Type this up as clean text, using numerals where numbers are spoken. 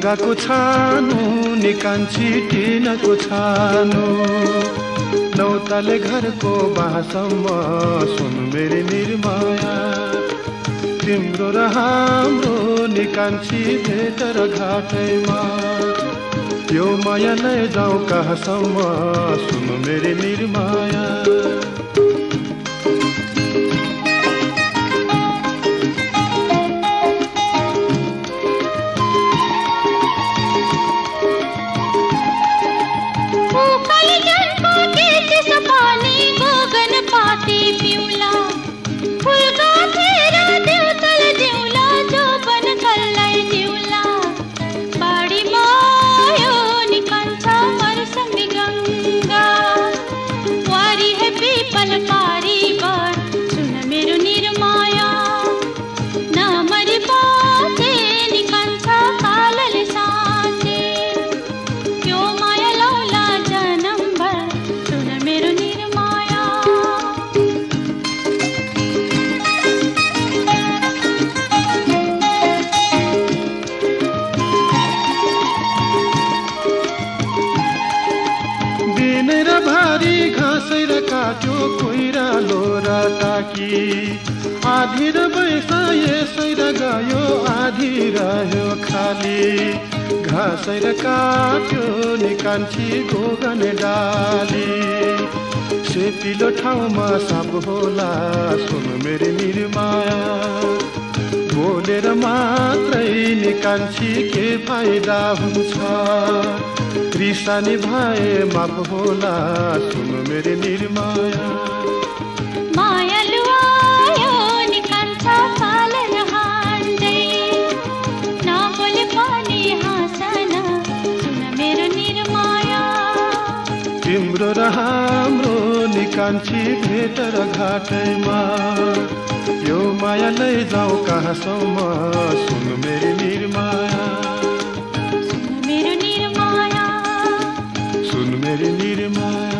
ढुङ्गाको छानो निकान्छी टिनको छानो नौताले घरको बासम्म सुन मेरी निर्माया तिम्रो र हाम्रो निकान्छी भेट र घाटैमा यो माया नै जाऊ कहाँसम्म सुन मेरी निर्माया भारी घाँसै र काट्यो कोइरालो र टाकी आधी र बैसा यसै र गयो आधी रह्यो खाली घाँसै र काट्यो निकान्छी गोगन डाली सेपिलो ठाउँमा साप होला सुन मेरी निर्माया बोलेर मात्रै निकान्छी के फाइदा हुन्छ रिसानी भाए माफ होला सुन मेरी निर्माया माया लुआयो निकान्छ पालन हान्दै नबोले पनि हाँसन सुन मेरो निर्माया तिम्रो र हाम्रो निकान्छी भेट र घाटैमा यो माया लैजाऊ कहाँसम्म सुन मेरी निर्माया सुन मेरो निर्माया सुन मेरी निर्माया